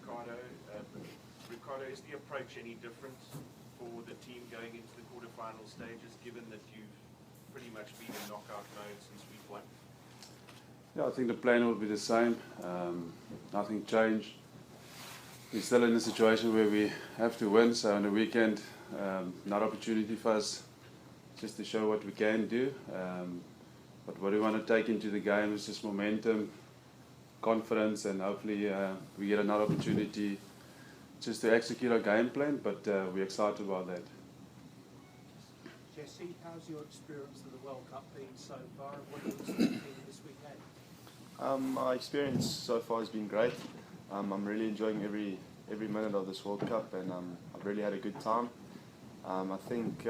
Ricardo. Ricardo, is the approach any different for the team going into the quarterfinal stages, given that you've pretty much been in knockout mode since week 1? Yeah, I think the plan will be the same. Nothing changed. We're still in a situation where we have to win, so on the weekend, another opportunity for us just to show what we can do. But what we want to take into the game is just momentum, confidence, and hopefully we get another opportunity just to execute our game plan, but we're excited about that. Jesse, how's your experience of the World Cup been so far, and what are you expecting this weekend? My experience so far has been great. I'm really enjoying every minute of this World Cup, and I've really had a good time. I think,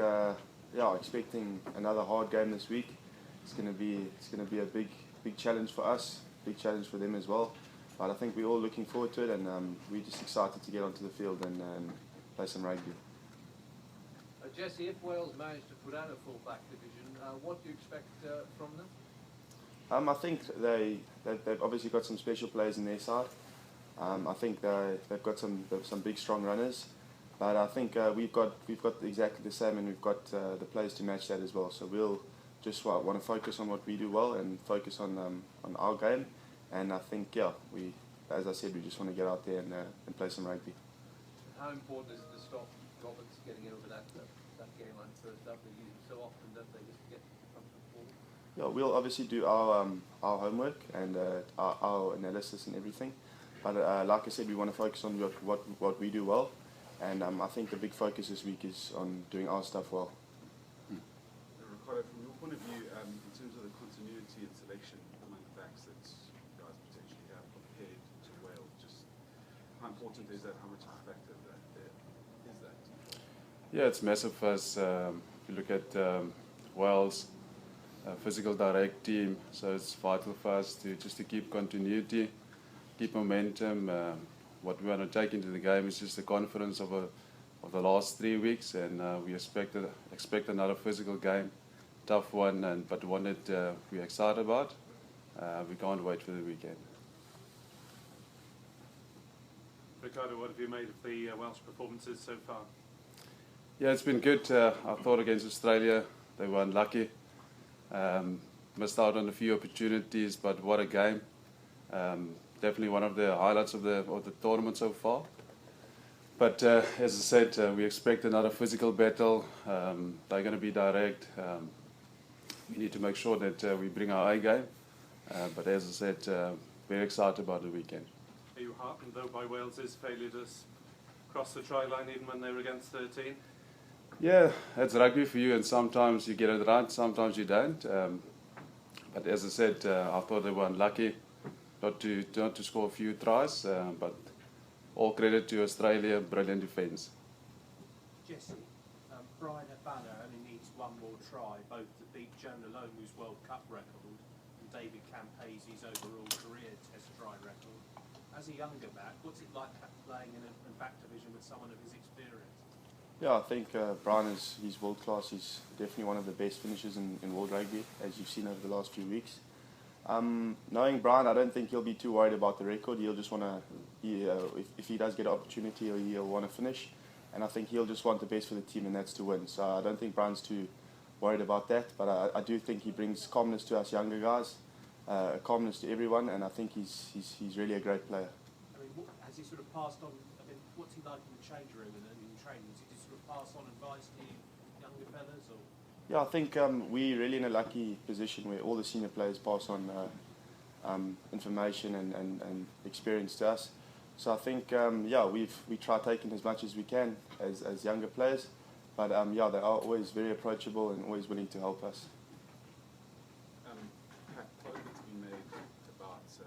expecting another hard game this week. It's going to be a big challenge for us, big challenge for them as well. But I think we're all looking forward to it, and we're just excited to get onto the field and play some rugby. Jesse, if Wales manage to put out a full back division, what do you expect from them? I think they've obviously got some special players in their side. I think they've got some big strong runners, but I think we've got exactly the same, and we've got the players to match that as well. So we'll just want to focus on what we do well and focus on our game. And I think, as I said, we just want to get out there and play some rugby. How important is it to stop Roberts getting over that game on first up? They use it so often that they just get comfortable. Yeah, we'll obviously do our homework and our analysis and everything. But like I said, we want to focus on what we do well. And I think the big focus this week is on doing our stuff well. Ricardo, from your point of view, in terms of the continuity and selection among the backs that you guys potentially have compared to Wales, just how important is that? How much of a factor is that? Yeah, it's massive for us. If you look at Wales, physical direct team, so it's vital for us to keep continuity, keep momentum. What we want to take into the game is just the confidence of the last 3 weeks, and we expect another physical game, tough one, but one that we're excited about. We can't wait for the weekend. Ricardo, what have you made of the Welsh performances so far? Yeah, it's been good. I thought against Australia they were unlucky. Missed out on a few opportunities, but what a game. Definitely one of the highlights of the tournament so far. But as I said, we expect another physical battle. They're going to be direct. We need to make sure that we bring our A game. But as I said, very excited about the weekend. Are you heartened though by Wales's failure to cross the try line even when they were against 13? Yeah, it's rugby for you, and sometimes you get it right, sometimes you don't. But as I said, I thought they were unlucky not to score a few tries, but all credit to Australia, brilliant defence. Jesse, Brian Habana only needs one more try, both to beat Jonah Lomu's World Cup record and David Campasi's overall career Test try record. As a younger back, what's it like playing in a back division with someone of his experience? Yeah, I think Brian he's world class. He's definitely one of the best finishers in world rugby, as you've seen over the last few weeks. Knowing Brian, I don't think he'll be too worried about the record. He'll just want to, if he does get an opportunity, he'll want to finish. And I think he'll just want the best for the team, and that's to win. So I don't think Brian's too worried about that. But I do think he brings calmness to us younger guys, calmness to everyone, and I think he's really a great player. I mean, has he sort of passed on? I mean, what's he like in the change room and in training? Does he just sort of pass on advice to you younger fellas, or? Yeah, I think we're really in a lucky position where all the senior players pass on information and experience to us. So I think, we try taking as much as we can as younger players. But, they are always very approachable and always willing to help us. Pat, what has been made about the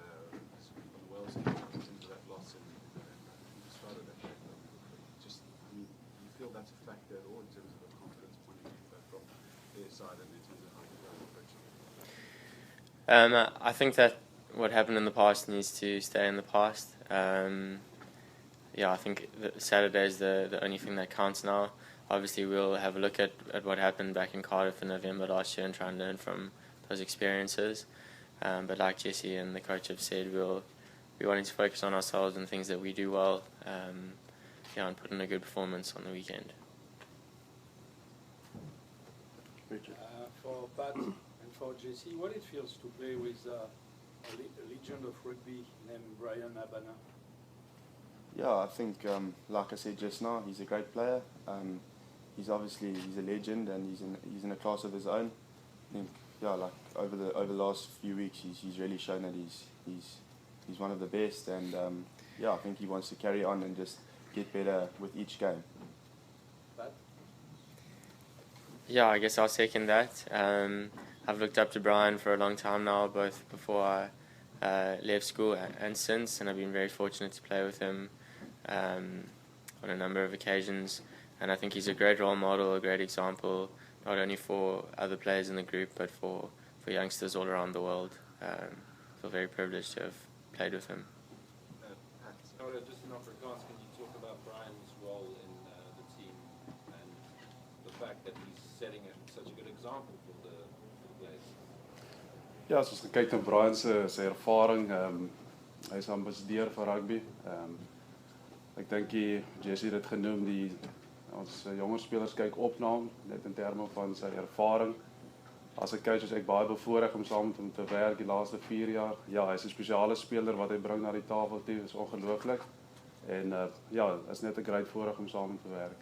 Wales team in terms of that loss and you started that game? Do you feel that's a factor at all in terms of the confidence point of view from their side and in terms of how you're approaching it? I think that what happened in the past needs to stay in the past. I think Saturday is the only thing that counts now. Obviously, we'll have a look at what happened back in Cardiff in November last year and try and learn from those experiences. But like Jesse and the coach have said, we'll we wanted to focus on ourselves and things that we do well, and put in a good performance on the weekend. Richard. For Pat and for Jesse, what it feels to play with a legend of rugby named Brian Abana? Yeah, I think, like I said just now, he's a great player. He's a legend, and he's in a class of his own. I think, yeah, like over the last few weeks, he's really shown that he's one of the best, and I think he wants to carry on and just get better with each game. Pat? Yeah, I guess I'll second that. I've looked up to Brian for a long time now, both before I left school and since, and I've been very fortunate to play with him on a number of occasions. And I think he's a great role model, a great example, not only for other players in the group, but for youngsters all around the world. I feel very privileged to have played with him. Pat, Just in Afrikaans, can you talk about Brian's role in the team and the fact that he's setting such a good example for the players? Ja, as ons kyk na Brian se ervaring, hy's ambassadeur vir rugby. Ek dink Jesse het dit genoem, ons jonger spelers kyk op na hom, net in terme van sy ervaring. As 'n coach is ek baie bevoorreg om saam met hom te werk die laaste 4 jaar. Ja, hy's 'n spesiale speler wat hy bring na die tafel toe, is ongelooflik. En is net 'n groot voorreg om saam met hom te werk.